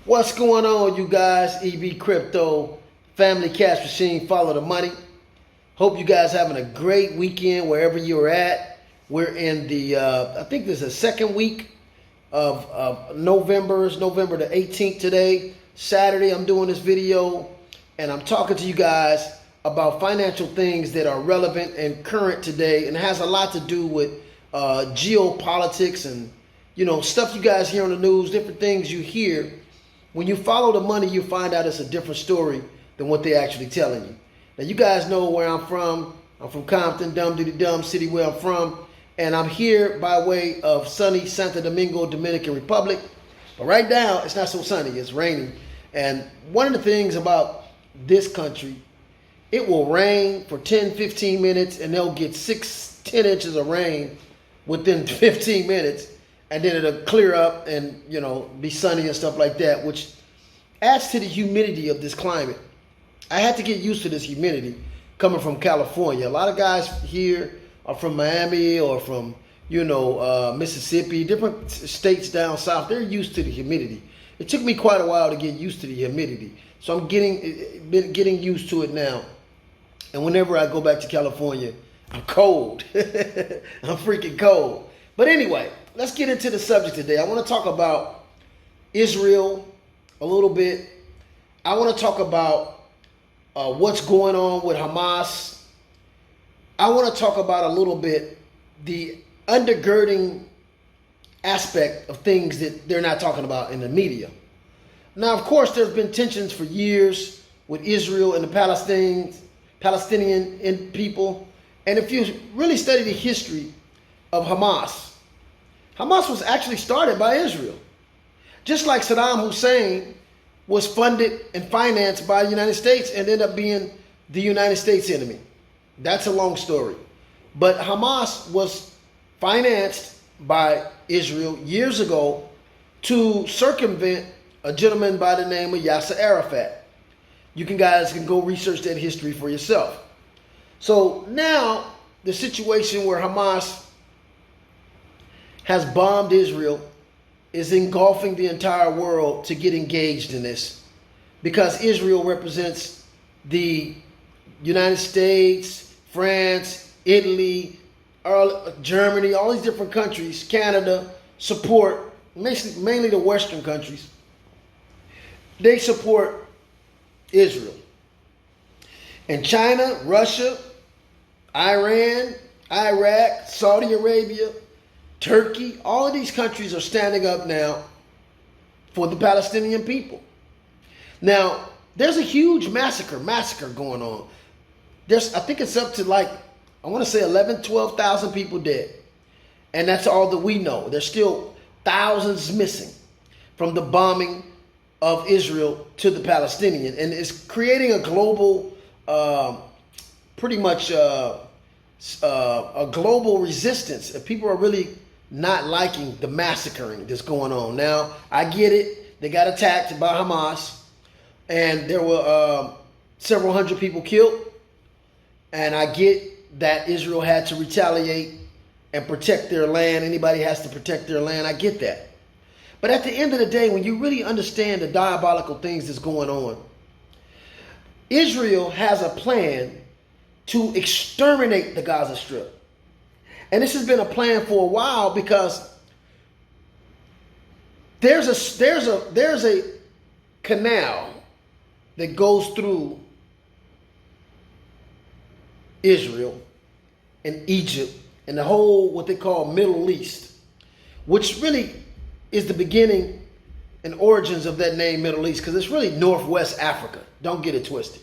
What's going on, you guys? EB Crypto, Family Cash Machine, Follow the Money. Hope you guys having a great weekend wherever you're at. We're in the, I think this is the second week of November. It's November the 18th today. Saturday, I'm doing this video, and I'm talking to you guys about financial things that are relevant and current today, and it has a lot to do with geopolitics and, stuff you guys hear on the news, different things you hear. When you follow the money, you find out it's a different story than what they're actually telling you. Now, you guys know where I'm from. I'm from Compton, dumb city where I'm from. And I'm here by way of sunny Santo Domingo, Dominican Republic. But right now, it's not so sunny. It's raining. And one of the things about this country, it will rain for 10, 15 minutes, and they'll get 10 inches of rain within 15 minutes. And then it'll clear up and, be sunny and stuff like that, which adds to the humidity of this climate. I had to get used to this humidity coming from California. A lot of guys here are from Miami or from, Mississippi, different states down south. They're used to the humidity. It took me quite a while to get used to the humidity. So I'm getting used to it now. And whenever I go back to California, I'm cold. I'm freaking cold. But anyway, let's get into the subject today. I want to talk about Israel a little bit. I want to talk about what's going on with Hamas. I want to talk about a little bit the undergirding aspect of things that they're not talking about in the media. Now, of course, there's been tensions for years with Israel and the Palestinian people. And if you really study the history of Hamas was actually started by Israel. Just like Saddam Hussein was funded and financed by the United States and ended up being the United States enemy. That's a long story. But Hamas was financed by Israel years ago to circumvent a gentleman by the name of Yasser Arafat. You guys can go research that history for yourself. So now the situation where Hamas has bombed Israel is engulfing the entire world to get engaged in this, because Israel represents the United States, France, Italy, Germany, all these different countries, Canada, support, mainly the Western countries. They support Israel. And China, Russia, Iran, Iraq, Saudi Arabia, Turkey, all of these countries are standing up now for the Palestinian people. Now, there's a huge massacre going on. I think it's up to 12,000 people dead. And that's all that we know. There's still thousands missing from the bombing of Israel to the Palestinian. And it's creating a global, pretty much a global resistance. And people are really not liking the massacring that's going on. Now, I get it. They got attacked by Hamas, and there were several hundred people killed. And I get that Israel had to retaliate and protect their land. Anybody has to protect their land. I get that. But at the end of the day, when you really understand the diabolical things that's going on, Israel has a plan to exterminate the Gaza Strip. And this has been a plan for a while, because there's a canal that goes through Israel and Egypt and the whole what they call Middle East, which really is the beginning and origins of that name Middle East, because it's really Northwest Africa. Don't get it twisted.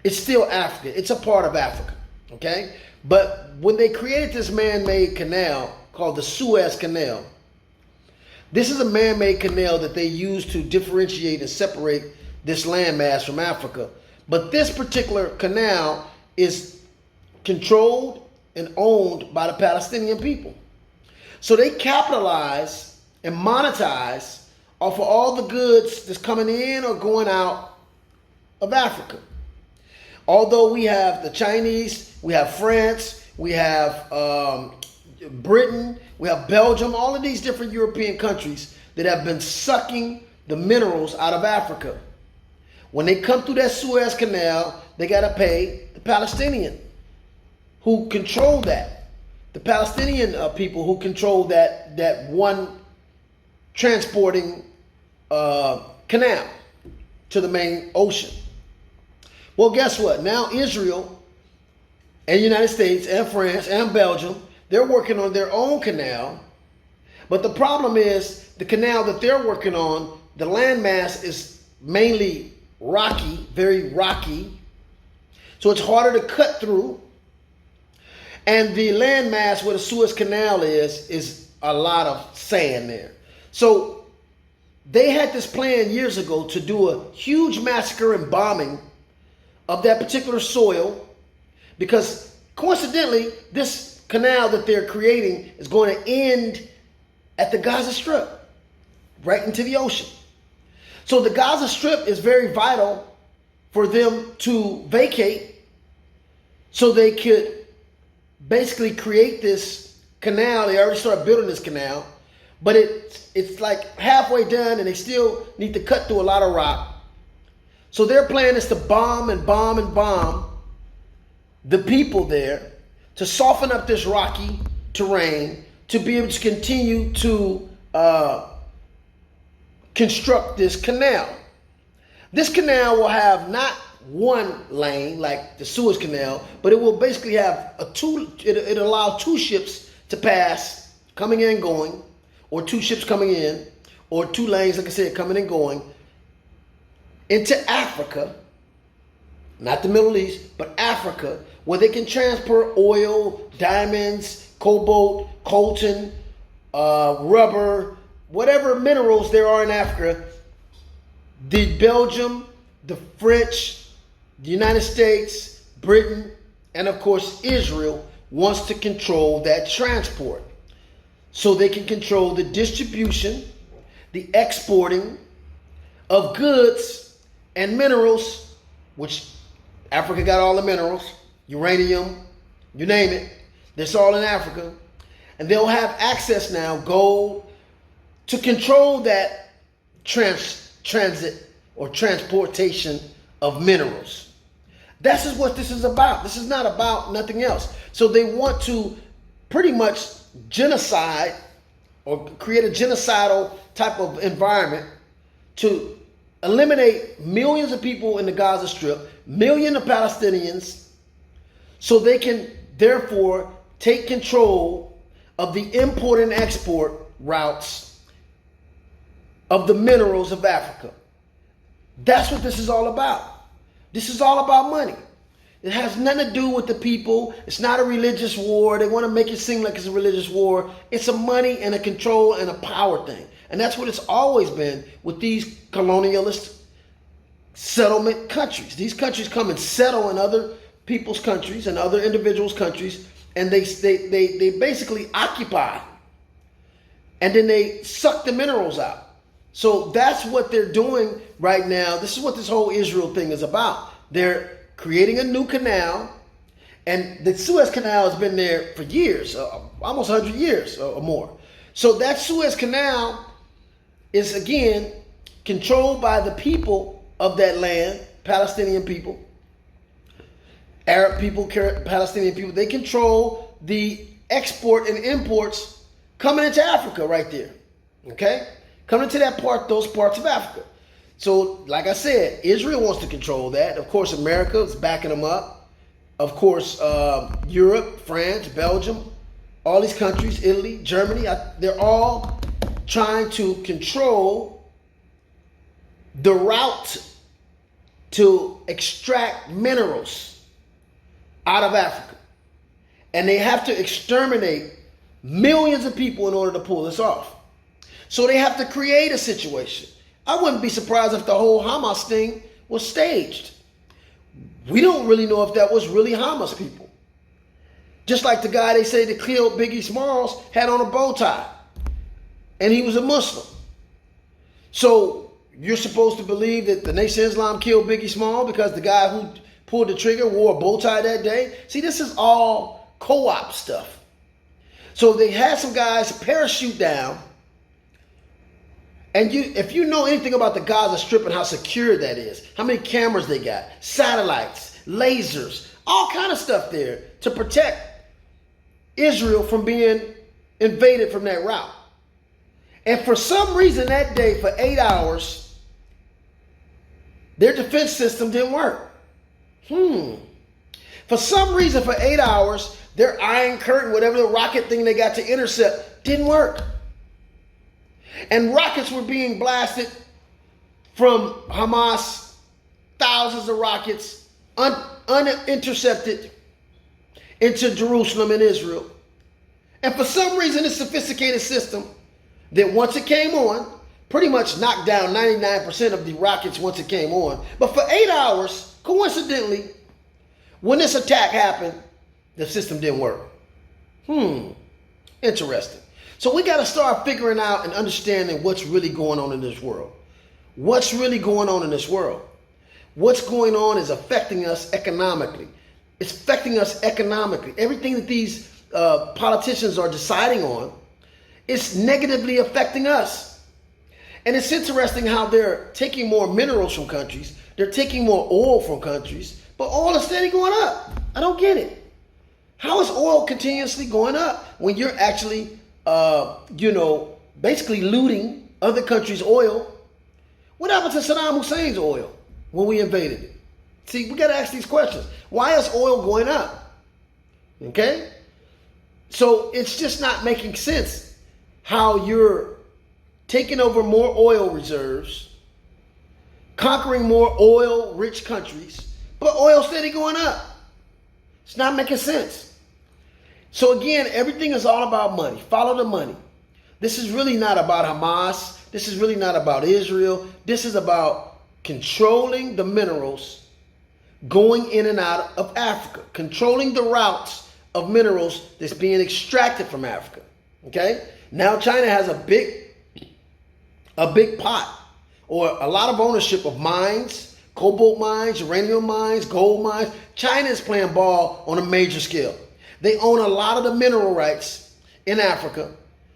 It's still Africa. It's a part of Africa. Okay? But when they created this man-made canal called the Suez Canal, this is a man-made canal that they use to differentiate and separate this landmass from Africa. But this particular canal is controlled and owned by the Palestinian people. So they capitalize and monetize off of all the goods that's coming in or going out of Africa. Although we have the Chinese, we have France, we have Britain, we have Belgium, all of these different European countries that have been sucking the minerals out of Africa. When they come through that Suez Canal, they got to pay the Palestinian who control that. The Palestinian people who control that one transporting canal to the main ocean. Well, guess what? Now Israel and the United States and France and Belgium, they're working on their own canal. But the problem is the canal that they're working on, the landmass is mainly rocky, very rocky. So it's harder to cut through. And the landmass where the Suez Canal is a lot of sand there. So they had this plan years ago to do a huge massacre and bombing of that particular soil, because coincidentally, this canal that they're creating is going to end at the Gaza Strip, right into the ocean. So the Gaza Strip is very vital for them to vacate so they could basically create this canal. They already started building this canal, but it's like halfway done and they still need to cut through a lot of rock. So their plan is to bomb and bomb and bomb the people there to soften up this rocky terrain to be able to continue to construct this canal. This canal will have not one lane like the Suez Canal, but it will basically have it'll allow two ships to pass coming in and going, or two ships coming in, or two lanes, like I said, coming and going into Africa, not the Middle East, but Africa, where they can transport oil, diamonds, cobalt, coltan, rubber, whatever minerals there are in Africa. The Belgium, the French, the United States, Britain, and of course Israel wants to control that transport. So they can control the distribution, the exporting of goods and minerals, which Africa got all the minerals, uranium, you name it, that's all in Africa. And they'll have access now, gold, to control that transit or transportation of minerals. This is what this is about. This is not about nothing else. So they want to pretty much genocide or create a genocidal type of environment to eliminate millions of people in the Gaza Strip, millions of Palestinians, so they can therefore take control of the import and export routes of the minerals of Africa. That's what this is all about. This is all about money. It has nothing to do with the people. It's not a religious war. They want to make it seem like it's a religious war. It's a money and a control and a power thing. And that's what it's always been with these colonialist settlement countries. These countries come and settle in other people's countries and other individuals' countries, and they basically occupy. And then they suck the minerals out. So that's what they're doing right now. This is what this whole Israel thing is about. They're creating a new canal, and the Suez Canal has been there for years, almost 100 years or more. So that Suez Canal is, again, controlled by the people of that land, Palestinian people, Arab people, Palestinian people. They control the export and imports coming into Africa right there, okay? Coming into those parts of Africa. So, like I said, Israel wants to control that. Of course, America is backing them up. Of course, Europe, France, Belgium, all these countries, Italy, Germany, they're all trying to control the route to extract minerals out of Africa. And they have to exterminate millions of people in order to pull this off. So they have to create a situation. I wouldn't be surprised if the whole Hamas thing was staged. We don't really know if that was really Hamas people. Just like the guy they say that killed Biggie Smalls had on a bow tie. And he was a Muslim. So you're supposed to believe that the Nation of Islam killed Biggie Smalls because the guy who pulled the trigger wore a bow tie that day? See, this is all co-op stuff. So they had some guys parachute down And if you know anything about the Gaza Strip and how secure that is, how many cameras they got, satellites, lasers, all kind of stuff there to protect Israel from being invaded from that route. And for some reason that day, for 8 hours, their defense system didn't work. For some reason, for 8 hours, their Iron Curtain, whatever the rocket thing they got to intercept, didn't work. And rockets were being blasted from Hamas, thousands of rockets, unintercepted into Jerusalem and Israel. And for some reason, this sophisticated system that once it came on, pretty much knocked down 99% of the rockets once it came on. But for 8 hours, coincidentally, when this attack happened, the system didn't work. Interesting. So we got to start figuring out and understanding what's really going on in this world. What's really going on in this world? What's going on is affecting us economically. It's affecting us economically. Everything that these politicians are deciding on, it's negatively affecting us. And it's interesting how they're taking more minerals from countries. They're taking more oil from countries, but oil is steady going up. I don't get it. How is oil continuously going up when you're actually, basically looting other countries' oil? What happened to Saddam Hussein's oil when we invaded it? See, we got to ask these questions. Why is oil going up? Okay? So it's just not making sense how you're taking over more oil reserves, conquering more oil-rich countries, but oil steady going up. It's not making sense. So again, everything is all about money. Follow the money. This is really not about Hamas. This is really not about Israel. This is about controlling the minerals going in and out of Africa, controlling the routes of minerals that's being extracted from Africa. Okay? Now China has a big pot, or a lot of ownership of mines, cobalt mines, uranium mines, gold mines. China is playing ball on a major scale. They own a lot of the mineral rights in Africa.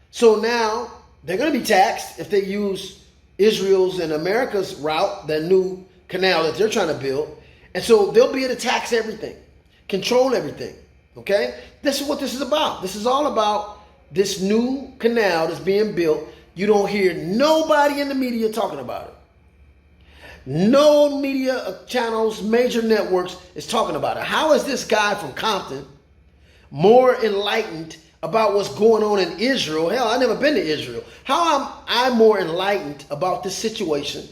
So now they're going to be taxed if they use Israel's and America's route, that new canal that they're trying to build. And so they'll be able to tax everything, control everything. Okay? This is what this is about. This is all about this new canal that's being built. You don't hear nobody in the media talking about it. No media channels, major networks is talking about it. How is this guy from Compton more enlightened about what's going on in Israel? Hell, I've never been to Israel. How am I more enlightened about this situation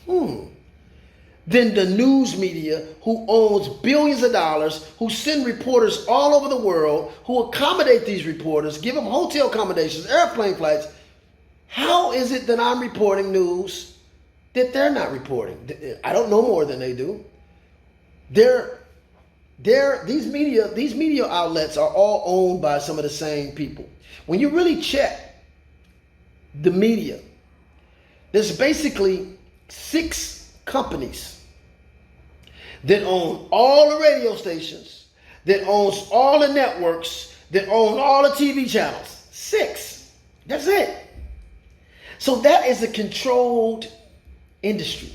than the news media, who owns billions of dollars, who send reporters all over the world, who accommodate these reporters, give them hotel accommodations, airplane flights? How is it that I'm reporting news that they're not reporting? I don't know more than they do. These media outlets are all owned by some of the same people. When you really check the media, there's basically 6 companies that own all the radio stations, that owns all the networks, that own all the TV channels. 6. That's it. So that is a controlled industry.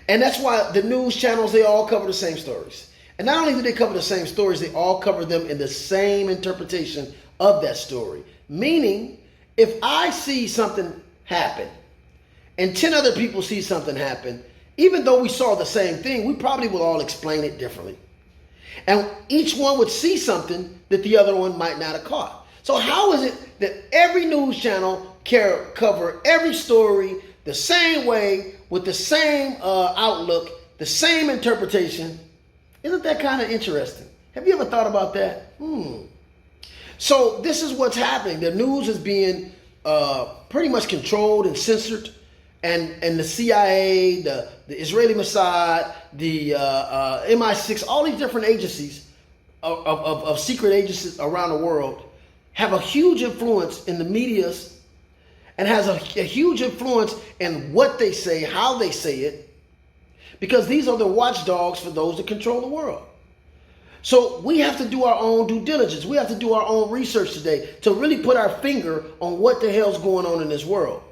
And that's why the news channels, they all cover the same stories. And not only do they cover the same stories, they all cover them in the same interpretation of that story. Meaning, if I see something happen and 10 other people see something happen, even though we saw the same thing, we probably will all explain it differently. And each one would see something that the other one might not have caught. So how is it that every news channel can cover every story the same way, with the same outlook, the same interpretation? Isn't that kind of interesting? Have you ever thought about that? So this is what's happening. The news is being pretty much controlled and censored. And the CIA, the Israeli Mossad, the MI6, all these different agencies of secret agencies around the world have a huge influence in the medias, and has a huge influence in what they say, how they say it, because these are the watchdogs for those that control the world. So we have to do our own due diligence. We have to do our own research today to really put our finger on what the hell's going on in this world.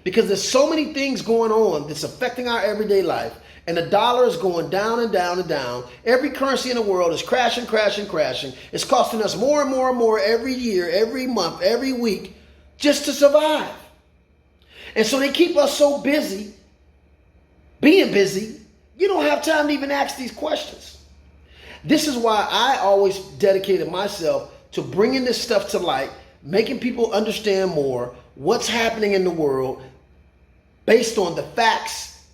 Because there's so many things going on that's affecting our everyday life. And the dollar is going down and down and down. Every currency in the world is crashing, crashing, crashing. It's costing us more and more and more every year, every month, every week, just to survive. And so they keep us so busy, being busy, you don't have time to even ask these questions. This is why I always dedicated myself to bringing this stuff to light, making people understand more what's happening in the world based on the facts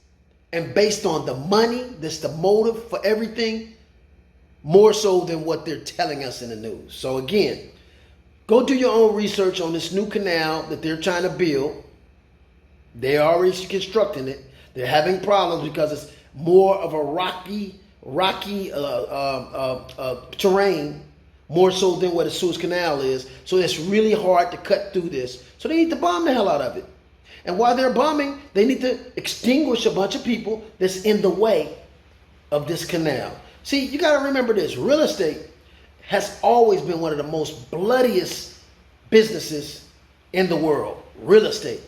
and based on the money. That's the motive for everything, more so than what they're telling us in the news. So again, go do your own research on this new canal that they're trying to build. They're already constructing it. They're having problems because it's more of a rocky terrain, more so than what a Suez Canal is. So it's really hard to cut through this. So they need to bomb the hell out of it. And while they're bombing, they need to extinguish a bunch of people that's in the way of this canal. See, you got to remember this. Real estate has always been one of the most bloodiest businesses in the world. Real estate.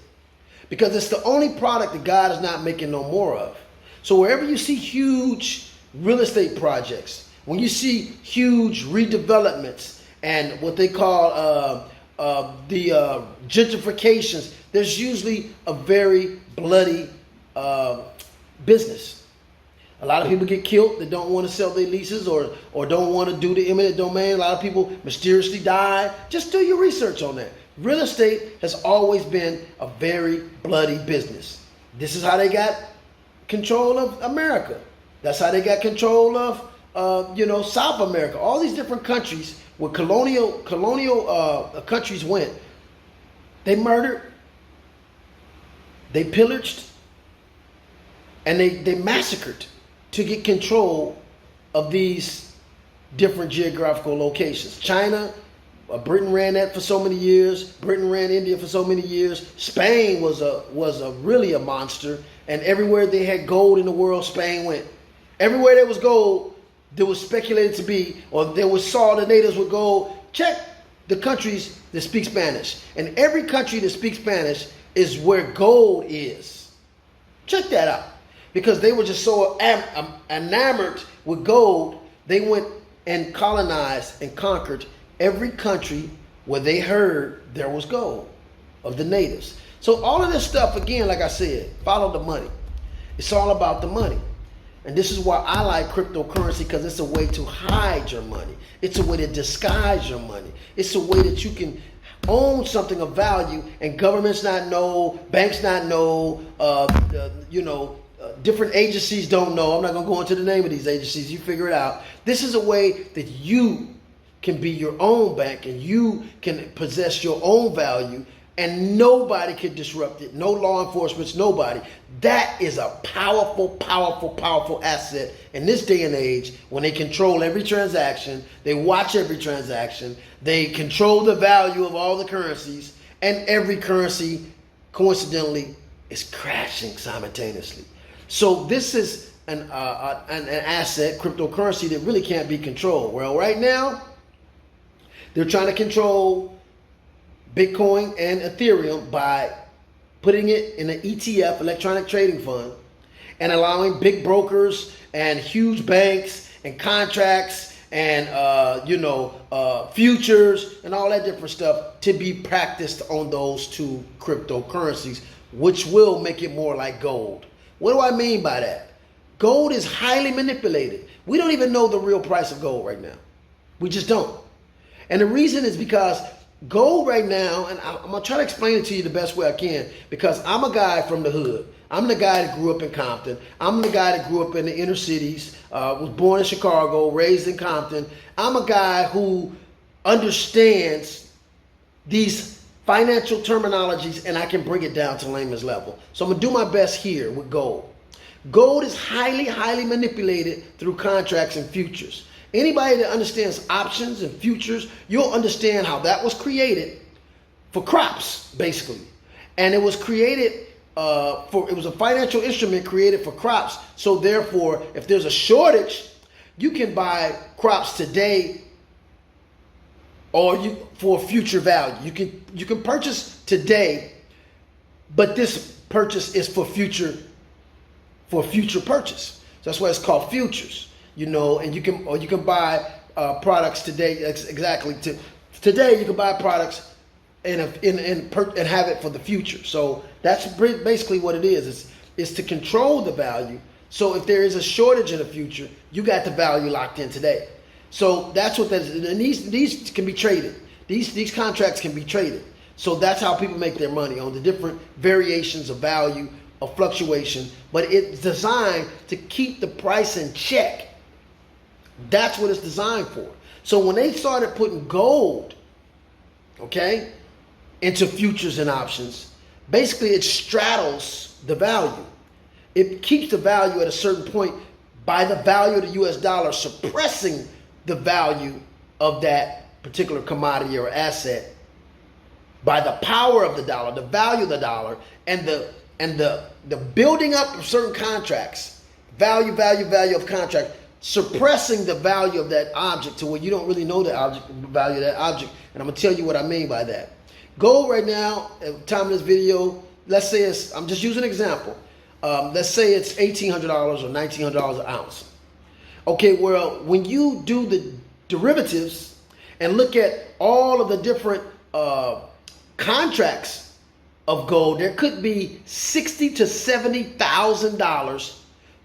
Because it's the only product that God is not making no more of. So wherever you see huge real estate projects, when you see huge redevelopments and what they call the gentrifications, there's usually a very bloody business. A lot of people get killed that don't want to sell their leases or don't want to do the eminent domain. A lot of people mysteriously die. Just do your research on that. Real estate has always been a very bloody business. This is how they got control of America. That's how they got control of South America. All these different countries where colonial countries went. They murdered, they pillaged, and they massacred to get control of these different geographical locations. China, Britain ran that for so many years. Britain ran India for so many years. Spain was really a monster, and everywhere they had gold in the world, Spain went. Everywhere there was gold, there was speculated to be, or there was saw the natives with gold. Check the countries that speak Spanish, and every country that speaks Spanish is where gold is. Check that out, because they were just so enamored with gold, they went and colonized and conquered every country where they heard there was gold of the natives. So all of this stuff, again, like I said, follow the money. It's all about the money. And this is why I like cryptocurrency, because it's a way to hide your money. It's a way to disguise your money. It's a way that you can own something of value and governments not know, banks not know, different agencies don't know. I'm not going to go into the name of these agencies. You figure it out. This is a way that you can be your own bank and you can possess your own value and nobody can disrupt it. No law enforcement, nobody. That is a powerful, powerful, powerful asset in this day and age when they control every transaction. They watch every transaction. They control the value of all the currencies, and every currency, coincidentally, is crashing simultaneously. So this is an asset, cryptocurrency, that really can't be controlled. Well, right now, they're trying to control Bitcoin and Ethereum by putting it in an ETF, electronic trading fund, and allowing big brokers and huge banks and contracts and futures and all that different stuff to be practiced on those two cryptocurrencies, which will make it more like gold. What do I mean by that? Gold is highly manipulated. We don't even know the real price of gold right now. We just don't. And the reason is because gold right now, and I'm going to try to explain it to you the best way I can, because I'm a guy from the hood. I'm the guy that grew up in Compton. I'm the guy that grew up in the inner cities, was born in Chicago, raised in Compton. I'm a guy who understands these financial terminologies, and I can bring it down to layman's level. So I'm going to do my best here with gold. Gold is highly, highly manipulated through contracts and futures. Anybody that understands options and futures, you'll understand how that was created for crops, basically. And it was created it was a financial instrument created for crops. So therefore, if there's a shortage, you can buy crops today or for future value. You can purchase today, but this purchase is for future purchase. So that's why it's called futures. And you can buy products today. Exactly. Today you can buy products and have it for the future. So that's basically what it is. It's to control the value. So if there is a shortage in the future, you got the value locked in today. So that's what that is. And these can be traded. These contracts can be traded. So that's how people make their money, on the different variations of value, of fluctuation. But it's designed to keep the price in check. That's what it's designed for. So when they started putting gold, okay, into futures and options, basically it straddles the value. It keeps the value at a certain point by the value of the US dollar suppressing the value of that particular commodity or asset by the power of the dollar, the value of the dollar, and the building up of certain contracts, value of contract, suppressing the value of that object to where you don't really know the value of that object. And I'm gonna tell you what I mean by that. Gold right now, at the time of this video, let's say I'm just using an example. Let's say it's $1,800 or $1,900 an ounce. Okay, well, when you do the derivatives and look at all of the different contracts of gold, there could be $60,000 to $70,000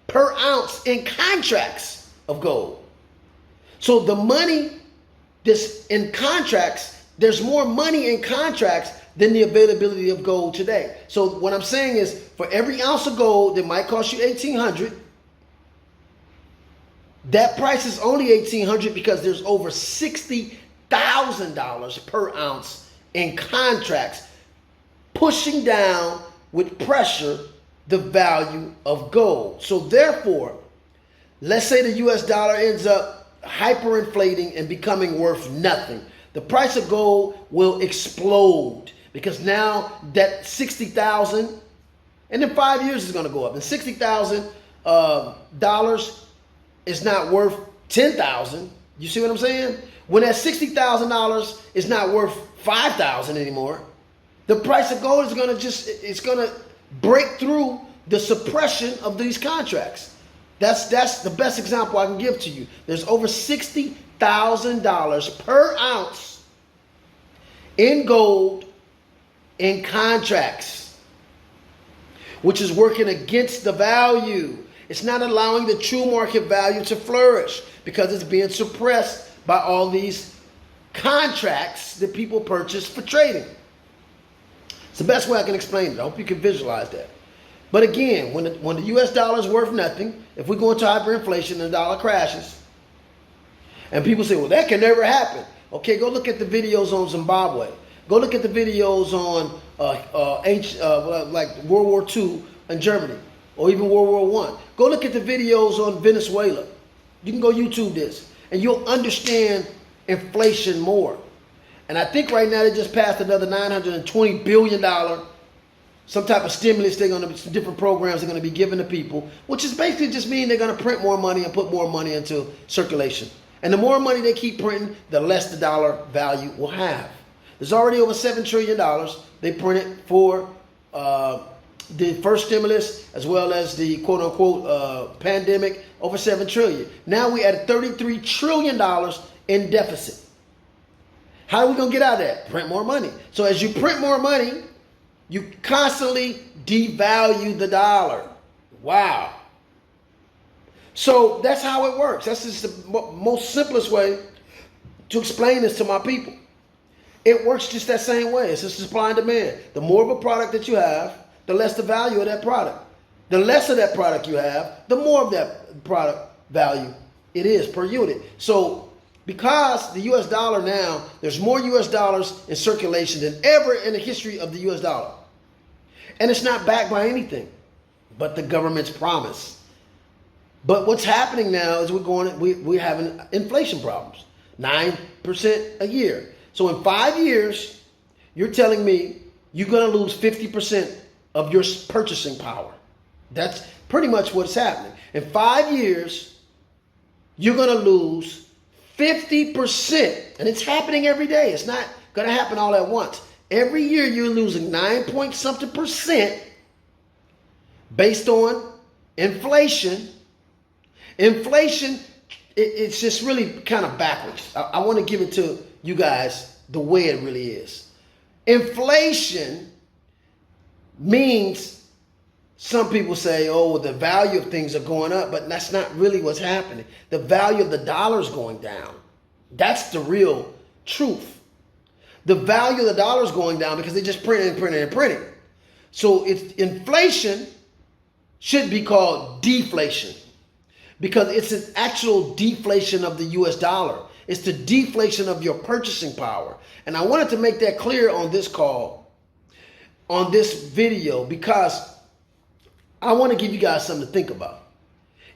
per ounce in contracts of gold. So the money that's in contracts, there's more money in contracts than the availability of gold today. So what I'm saying is, for every ounce of gold that might cost you $1,800, that price is only $1,800 because there's over $60,000 per ounce in contracts, pushing down with pressure the value of gold. So therefore, let's say the US dollar ends up hyperinflating and becoming worth nothing. The price of gold will explode, because now that 60,000, and in 5 years it's going to go up. And $60,000 is not worth 10,000. You see what I'm saying? When that $60,000 is not worth 5,000 anymore, the price of gold is going to it's going to break through the suppression of these contracts. That's the best example I can give to you. There's over $60,000 per ounce in gold in contracts, which is working against the value. It's not allowing the true market value to flourish because it's being suppressed by all these contracts that people purchase for trading. It's the best way I can explain it. I hope you can visualize that. But again, when the US dollar is worth nothing, if we go into hyperinflation and the dollar crashes, and people say, well, that can never happen. Okay, go look at the videos on Zimbabwe. Go look at the videos on like World War II in Germany, or even World War I. Go look at the videos on Venezuela. You can go YouTube this, and you'll understand inflation more. And I think right now they just passed another $920 billion, some type of stimulus some different programs they're going to be giving to people, which is basically just mean they're going to print more money and put more money into circulation. And the more money they keep printing, the less the dollar value will have. There's already over $7 trillion they printed for the first stimulus, as well as the quote-unquote pandemic, over $7 trillion. Now we're at $33 trillion in deficit. How are we going to get out of that? Print more money. So as you print more money, you constantly devalue the dollar. Wow. So that's how it works. That's just the most simplest way to explain this to my people. It works just that same way. It's just supply and demand. The more of a product that you have, the less the value of that product. The less of that product you have, the more of that product value it is per unit. So because the US dollar now, there's more US dollars in circulation than ever in the history of the US dollar. And it's not backed by anything but the government's promise. But what's happening now is we're having inflation problems. 9% a year. So in 5 years, you're telling me you're going to lose 50% of your purchasing power. That's pretty much what's happening. In 5 years, you're going to lose 50%. And it's happening every day. It's not going to happen all at once. Every year you're losing 9 point something percent based on inflation. Inflation, it's just really kind of backwards. I want to give it to you guys the way it really is. Inflation means, some people say, oh, the value of things are going up, but that's not really what's happening. The value of the dollar is going down. That's the real truth. The value of the dollar is going down because they just printing and printing and printing. So it's inflation should be called deflation because it's an actual deflation of the US dollar. It's the deflation of your purchasing power. And I wanted to make that clear on this call, on this video, because I want to give you guys something to think about.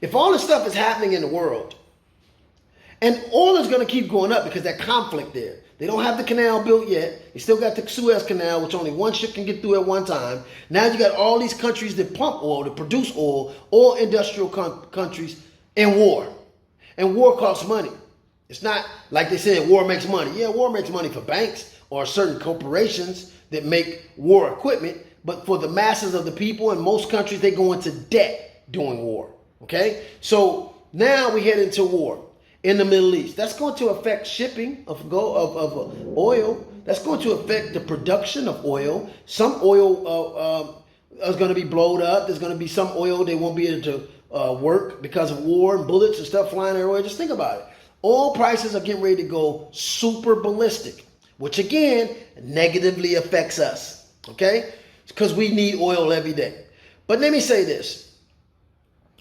If all this stuff is happening in the world, and oil is going to keep going up because that conflict there. They don't have the canal built yet. They still got the Suez Canal, which only one ship can get through at one time. Now you got all these countries that pump oil, that produce oil industrial countries, in war. And war costs money. It's not like they said war makes money. Yeah, war makes money for banks or certain corporations that make war equipment. But for the masses of the people in most countries, they go into debt during war. Okay? So now we head into war in the Middle East. That's going to affect shipping of oil. That's going to affect the production of oil. Some oil is going to be blowed up. There's going to be some oil they won't be able to work because of war and bullets and stuff flying everywhere. Just think about it. Oil prices are getting ready to go super ballistic, which again negatively affects us. Okay? Because we need oil every day. But let me say this.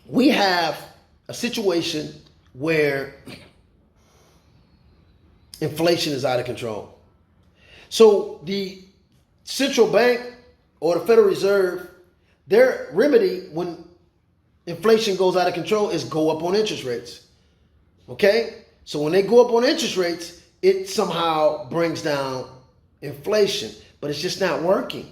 We have a situation where inflation is out of control. So the central bank or the Federal Reserve, their remedy when inflation goes out of control is go up on interest rates. Okay? So when they go up on interest rates, it somehow brings down inflation. But it's just not working.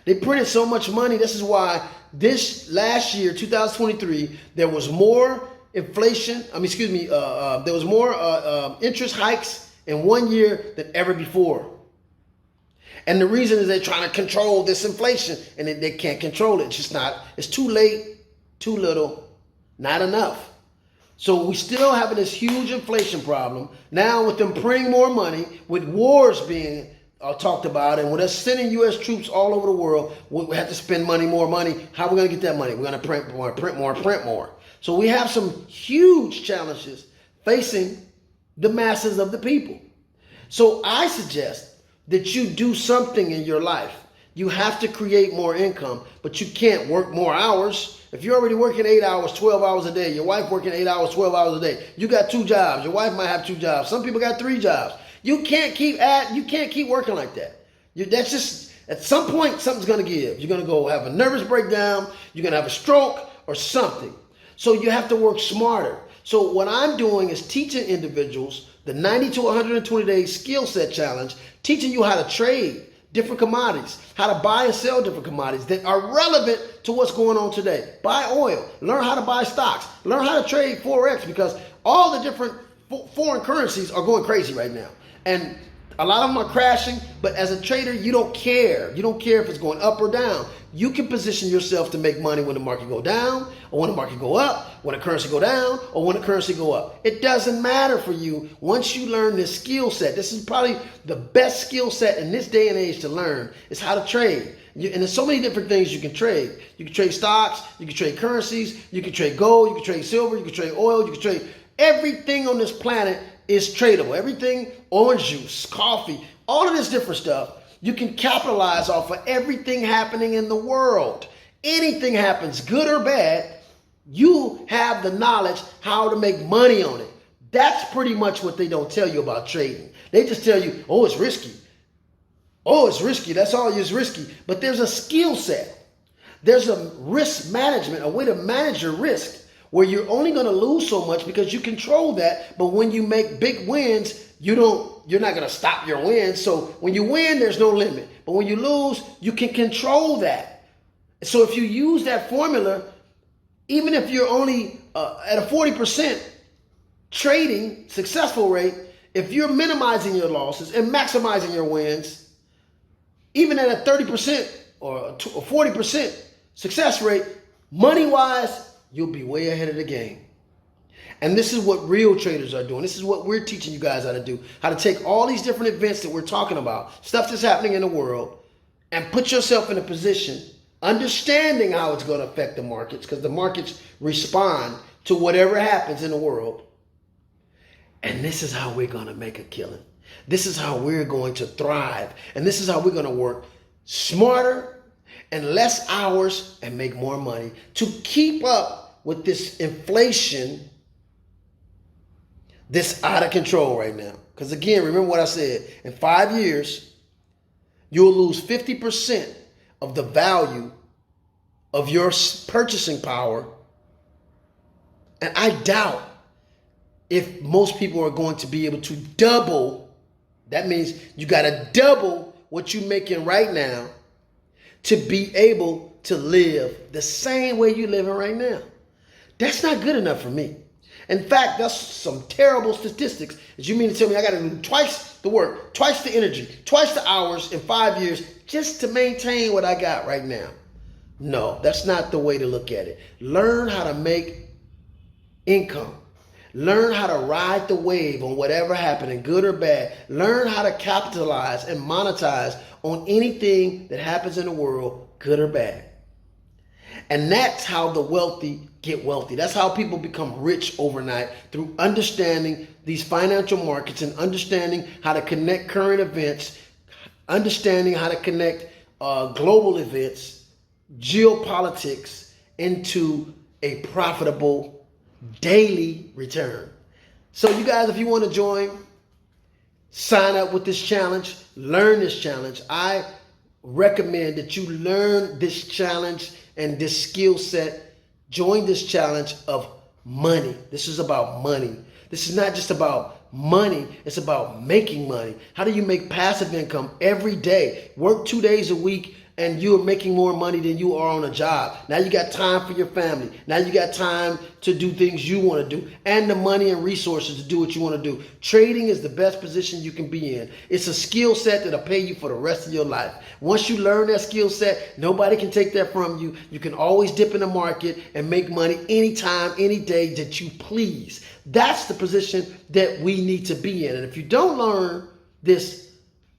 They printed so much money. This is why this last year, 2023, there was more inflation. There was more interest hikes in 1 year than ever before. And the reason is they're trying to control this inflation, and they can't control it. It's just not. It's too late, too little, not enough. So we still having this huge inflation problem now with them printing more money, with wars being talked about, and with us sending U.S. troops all over the world, we have to spend more money. How are we going to get that money? We're going to print more. So we have some huge challenges facing the masses of the people. So I suggest that you do something in your life. You have to create more income, but you can't work more hours. If you're already working 8 hours, 12 hours a day, your wife working 8 hours, 12 hours a day, you got 2 jobs. Your wife might have 2 jobs. Some people got 3 jobs. You can't keep working like that. That's just, at some point, something's going to give. You're going to go have a nervous breakdown. You're going to have a stroke or something. So you have to work smarter. So what I'm doing is teaching individuals the 90 to 120 day skill set challenge, teaching you how to trade different commodities, how to buy and sell different commodities that are relevant to what's going on today. Buy oil, learn how to buy stocks, learn how to trade Forex, because all the different foreign currencies are going crazy right now. And a lot of them are crashing, but as a trader, you don't care. You don't care if it's going up or down. You can position yourself to make money when the market go down, or when the market go up, when the currency go down, or when the currency go up. It doesn't matter for you once you learn this skill set. This is probably the best skill set in this day and age to learn, is how to trade. And there's so many different things you can trade. You can trade stocks, you can trade currencies, you can trade gold, you can trade silver, you can trade oil, you can trade everything on this planet is tradable. Everything, orange juice, coffee, all of this different stuff. You can capitalize off of everything happening in the world. Anything happens, good or bad, you have the knowledge how to make money on it. That's pretty much what they don't tell you about trading. They just tell you, oh, it's risky. Oh, it's risky. That's all it's risky. But there's a skill set. There's a risk management, a way to manage your risk, where you're only going to lose so much because you control that. But when you make big wins, you're not going to stop your wins. So when you win, there's no limit. But when you lose, you can control that. So if you use that formula, even if you're only at a 40% trading successful rate, if you're minimizing your losses and maximizing your wins, even at a 30% or 40% success rate, money-wise, you'll be way ahead of the game. And this is what real traders are doing. This is what we're teaching you guys how to do. How to take all these different events that we're talking about, stuff that's happening in the world, and put yourself in a position, understanding how it's going to affect the markets, because the markets respond to whatever happens in the world. And this is how we're going to make a killing. This is how we're going to thrive. And this is how we're going to work smarter and less hours and make more money to keep up with this inflation that's out of control right now. Because again, remember what I said, in 5 years, you'll lose 50% of the value of your purchasing power. And I doubt if most people are going to be able to double. That means you got to double what you're making right now to be able to live the same way you're living right now. That's not good enough for me. In fact, that's some terrible statistics. Is you mean to tell me I got to do twice the work, twice the energy, twice the hours in 5 years just to maintain what I got right now? No, that's not the way to look at it. Learn how to make income. Learn how to ride the wave on whatever happening, good or bad. Learn how to capitalize and monetize on anything that happens in the world, good or bad. And that's how the wealthy get wealthy. That's how people become rich overnight, through understanding these financial markets and understanding how to connect current events, understanding how to connect global events, geopolitics into a profitable daily return. So you guys, if you want to join, sign up with this challenge, learn this challenge. I recommend that you learn this challenge and this skill set. Join this challenge of money. This is about money. This is not just about money. It's about making money. How do you make passive income every day? Work 2 days a week and you're making more money than you are on a job. Now you got time for your family. Now you got time to do things you want to do and the money and resources to do what you want to do. Trading is the best position you can be in. It's a skill set that'll pay you for the rest of your life. Once you learn that skill set, nobody can take that from you. You can always dip in the market and make money anytime, any day that you please. That's the position that we need to be in. And if you don't learn this,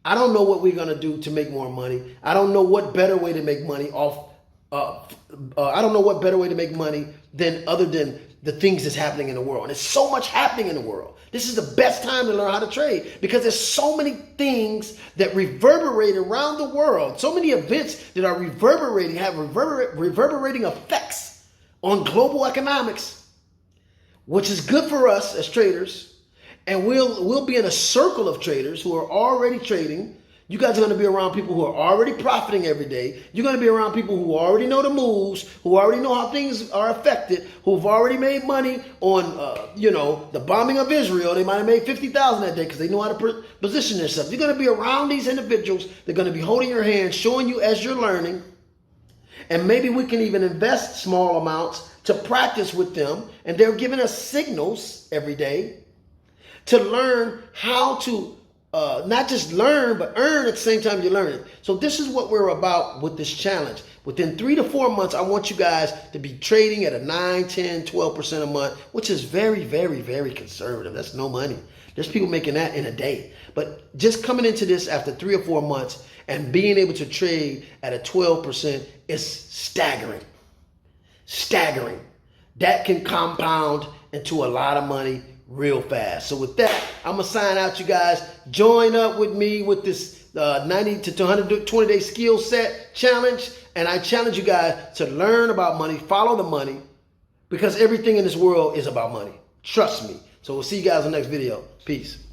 I don't know what we're going to do to make more money. I don't know what better way to make money I don't know what better way to make money other than the things that's happening in the world. And there's so much happening in the world. This is the best time to learn how to trade because there's so many things that reverberate around the world. So many events that are reverberating, have reverberating effects on global economics, which is good for us as traders. And we'll be in a circle of traders who are already trading. You guys are going to be around people who are already profiting every day. You're going to be around people who already know the moves, who already know how things are affected, who've already made money on, the bombing of Israel. They might have made $50,000 that day because they know how to position themselves. You're going to be around these individuals. They're going to be holding your hand, showing you as you're learning. And maybe we can even invest small amounts to practice with them. And they're giving us signals every day to learn how to not just learn, but earn at the same time you learn it. So this is what we're about with this challenge. Within 3 to 4 months, I want you guys to be trading at a 9, 10, 12% a month, which is very, very, very conservative. That's no money. There's people making that in a day. But just coming into this after 3 or 4 months and being able to trade at a 12% is staggering. Staggering. That can compound into a lot of money real fast. So with that, I'm going to sign out, you guys. Join up with me with this 90 to 120 day skill set challenge. And I challenge you guys to learn about money, follow the money, because everything in this world is about money. Trust me. So we'll see you guys in the next video. Peace.